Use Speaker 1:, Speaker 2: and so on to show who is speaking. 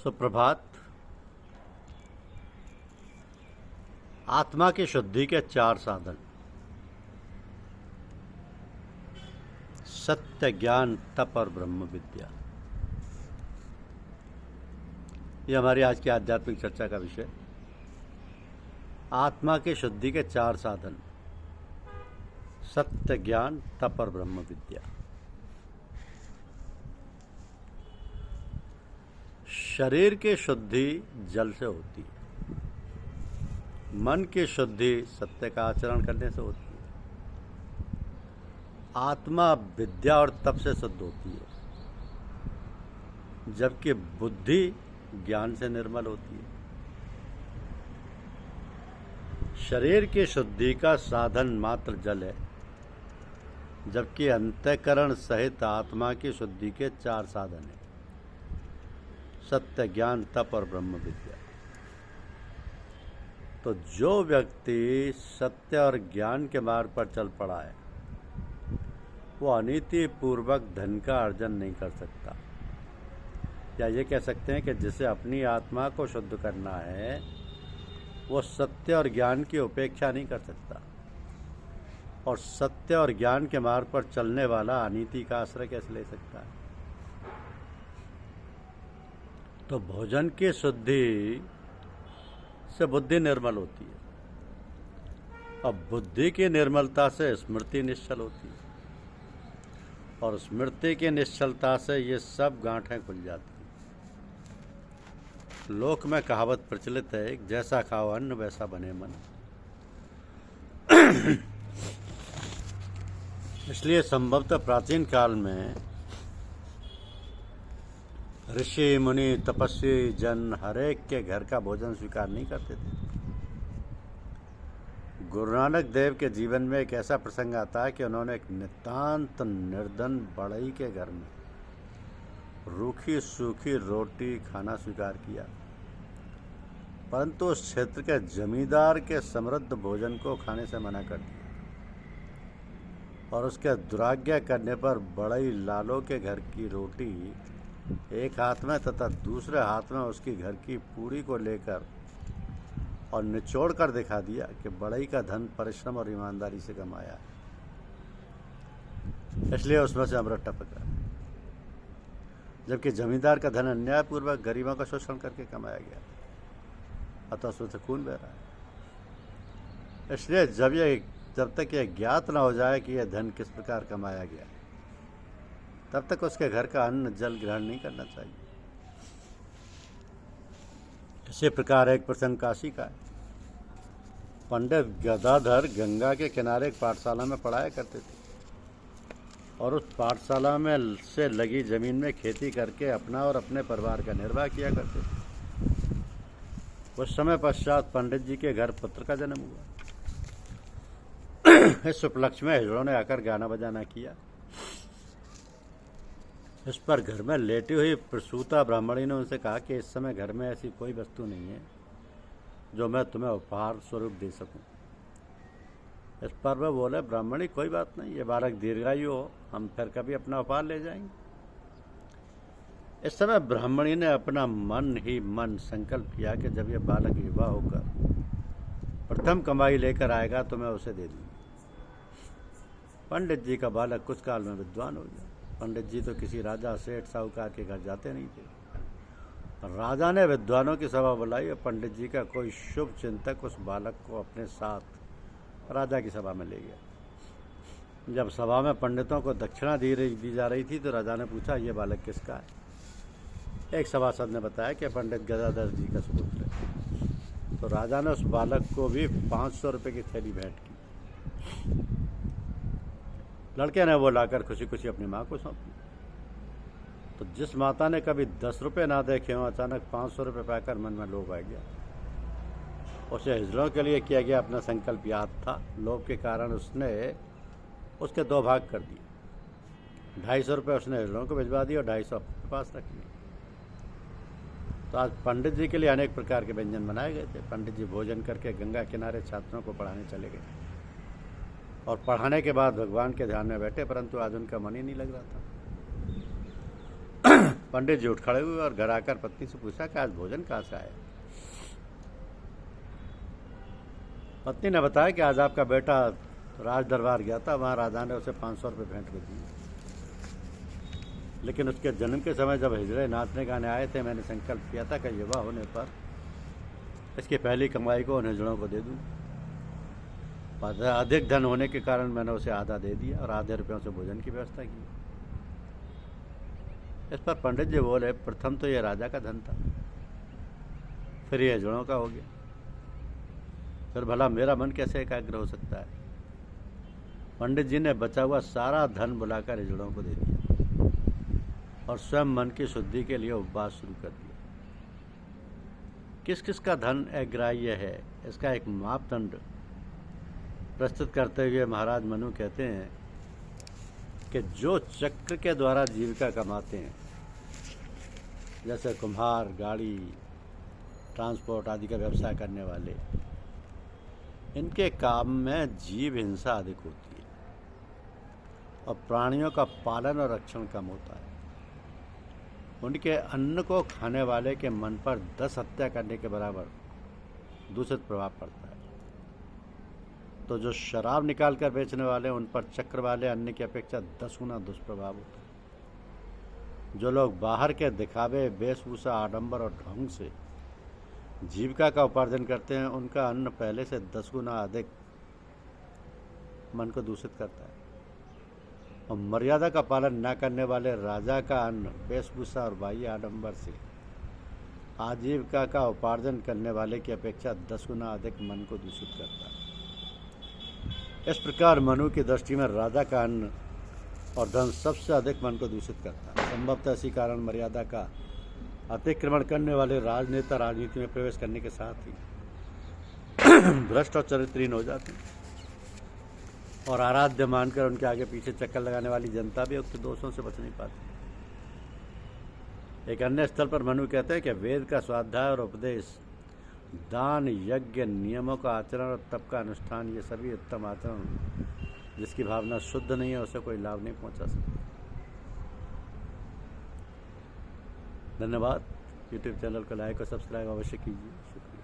Speaker 1: सुप्रभात। आत्मा की शुद्धि के 4 साधन: सत्य, ज्ञान, तप और ब्रह्म विद्या। ये हमारी आज की आध्यात्मिक चर्चा का विषय। आत्मा की शुद्धि के 4 साधन: सत्य, ज्ञान, तप और ब्रह्म विद्या। शरीर की शुद्धि जल से होती है। मन की शुद्धि सत्य का आचरण करने से होती है। आत्मा विद्या और तप से शुद्ध होती है, जबकि बुद्धि ज्ञान से निर्मल होती है। शरीर की शुद्धि का साधन मात्र जल है, जबकि अंतःकरण सहित आत्मा की शुद्धि के 4 साधन हैं: सत्य, ज्ञान, तप और ब्रह्म विद्या। तो जो व्यक्ति सत्य और ज्ञान के मार्ग पर चल पड़ा है, वो अनीति पूर्वक धन का अर्जन नहीं कर सकता। या ये कह सकते हैं कि जिसे अपनी आत्मा को शुद्ध करना है, वो सत्य और ज्ञान की उपेक्षा नहीं कर सकता। और सत्य और ज्ञान के मार्ग पर चलने वाला अनीति का आश्रय कैसे ले सकता है? तो भोजन की शुद्धि से बुद्धि निर्मल होती है, और बुद्धि की निर्मलता से स्मृति निश्चल होती है, और स्मृति की निश्चलता से ये सब गांठें खुल जाती हैं। लोक में कहावत प्रचलित है, जैसा खाओ अन्न वैसा बने मन। इसलिए संभवतः प्राचीन काल में ऋषि, मुनि, तपस्वी जन हरेक के घर का भोजन स्वीकार नहीं करते थे। गुरु नानक देव के जीवन में एक ऐसा प्रसंग आता है कि उन्होंने एक नितांत निर्धन बढ़ई के घर में रूखी सूखी रोटी खाना स्वीकार किया, परंतु उस क्षेत्र के जमींदार के समृद्ध भोजन को खाने से मना कर दिया। और उसके दुराज्ञा करने पर बढ़ई लालो के घर की रोटी एक हाथ में तथा दूसरे हाथ में उसकी घर की पूरी को लेकर और निचोड़ कर दिखा दिया कि बढ़ई का धन परिश्रम और ईमानदारी से कमाया है, इसलिए उसमें से अमृत टपक रहा है। जबकि जमींदार का धन अन्यायपूर्वक गरीबों का शोषण करके कमाया गया, अतः उसमें से खून बह रहा है। इसलिए जब तक यह ज्ञात न हो जाए कि यह धन किस प्रकार कमाया गया, तब तक उसके घर का अन्न जल ग्रहण नहीं करना चाहिए। इसी प्रकार एक प्रसंग काशी का है। पंडित गदाधर गंगा के किनारे एक पाठशाला में पढ़ाया करते थे, और उस पाठशाला में से लगी जमीन में खेती करके अपना और अपने परिवार का निर्वाह किया करते थे। कुछ समय पश्चात पंडित जी के घर पुत्र का जन्म हुआ। इस उपलक्ष्य में हिजड़ों ने आकर गाना बजाना किया। इस पर घर में लेटी हुई प्रसूता ब्राह्मणी ने उनसे कहा कि इस समय घर में ऐसी कोई वस्तु नहीं है जो मैं तुम्हें उपहार स्वरूप दे सकूं। इस पर वह बोले, ब्राह्मणी कोई बात नहीं, ये बालक दीर्घायु हो, हम फिर कभी अपना उपहार ले जाएंगे। इस समय ब्राह्मणी ने अपना मन ही मन संकल्प किया कि जब यह बालक युवा होकर प्रथम कमाई लेकर आएगा तो मैं उसे दे दूंगी। पंडित जी का बालक कुछ काल में विद्वान हो गया। पंडित जी तो किसी राजा, सेठ, साहूकार के घर जाते नहीं थे। राजा ने विद्वानों की सभा बुलाई और पंडित जी का कोई शुभ चिंतक उस बालक को अपने साथ राजा की सभा में ले गया। जब सभा में पंडितों को दक्षिणा दी जा रही थी तो राजा ने पूछा, ये बालक किसका है? एक सभासद ने बताया कि पंडित गदाधर जी का सुपुत्र है। तो राजा ने उस बालक को भी 500 रुपये की थैली भेंट की। लड़के ने वो लाकर खुशी खुशी अपनी माँ को सौंप दी। तो जिस माता ने कभी 10 रुपये ना देखे हों, अचानक 500 रुपये पाकर मन में लोभ आ गया। उसे हिजड़ों के लिए किया गया अपना संकल्प याद था। लोभ के कारण उसने उसके 2 भाग कर दिए। 250 रुपये उसने हिजड़ों को भिजवा दिए और 250 अपने पास रख लिए। तो आज पंडित जी के लिए अनेक प्रकार के व्यंजन बनाए गए थे। पंडित जी भोजन करके गंगा किनारे छात्रों को पढ़ाने चले गए, और पढ़ाने के बाद भगवान के ध्यान में बैठे, परंतु आज उनका मन ही नहीं लग रहा था। पंडित जी उठ खड़े हुए और घर आकर पत्नी से पूछा कि आज भोजन कहाँ से आया। पत्नी ने बताया कि आज आपका बेटा राज दरबार गया था, वहाँ राजा ने उसे 500 रुपये भेंट में दिए, लेकिन उसके जन्म के समय जब हिजड़े नाचने गाने आए थे, मैंने संकल्प किया था कि युवा होने पर इसकी पहली कमाई को उन हिजड़ों को दे दूँ। अधिक धन होने के कारण मैंने उसे आधा दे दिया और आधे रुपयों से भोजन की व्यवस्था की। इस पर पंडित जी बोले, प्रथम तो यह राजा का धन था, फिर यह हिजड़ों का हो गया, फिर भला मेरा मन कैसे एकाग्र हो सकता है। पंडित जी ने बचा हुआ सारा धन बुलाकर हिजड़ों को दे दिया और स्वयं मन की शुद्धि के लिए उपवास शुरू कर दिया। किस किस का धन अग्राह्य है, इसका एक मापदंड प्रस्तुत करते हुए महाराज मनु कहते हैं कि जो चक्र के द्वारा जीविका कमाते हैं, जैसे कुम्हार, गाड़ी, ट्रांसपोर्ट आदि का व्यवसाय करने वाले, इनके काम में जीव हिंसा अधिक होती है और प्राणियों का पालन और रक्षण कम होता है। उनके अन्न को खाने वाले के मन पर 10 हत्या करने के बराबर दूषित प्रभाव पड़ता है। तो जो शराब निकाल कर बेचने वाले, उन पर चक्र वाले अन्न की अपेक्षा 10 गुना दुष्प्रभाव होता है। जो लोग बाहर के दिखावे, वेशभूषा, आडंबर और ढंग से जीविका का उपार्जन करते हैं, उनका अन्न पहले से 10 गुना अधिक मन को दूषित करता है। और मर्यादा का पालन न करने वाले राजा का अन्न वेशभूषा और बाह्य आडंबर से आजीविका का उपार्जन करने वाले की अपेक्षा 10 गुना अधिक मन को दूषित करता है। इस प्रकार मनु की दृष्टि में राजा का अन्न और धन सबसे अधिक मन को दूषित करता है। संभवतः इसी कारण मर्यादा का अतिक्रमण करने वाले राजनेता राजनीति में प्रवेश करने के साथ ही भ्रष्ट और चरित्रहीन हो जाते हैं और आराध्य मानकर उनके आगे पीछे चक्कर लगाने वाली जनता भी उक्त दोषों से बच नहीं पाती। एक अन्य स्थल पर मनु कहते हैं कि वेद का स्वाध्याय और उपदेश, दान, यज्ञ, नियमों का आचरण और तप का अनुष्ठान, ये सभी उत्तम आचरण जिसकी भावना शुद्ध नहीं है, उसे कोई लाभ नहीं पहुंचा सकता। धन्यवाद। यूट्यूब चैनल को लाइक और सब्सक्राइब अवश्य कीजिए। शुक्रिया।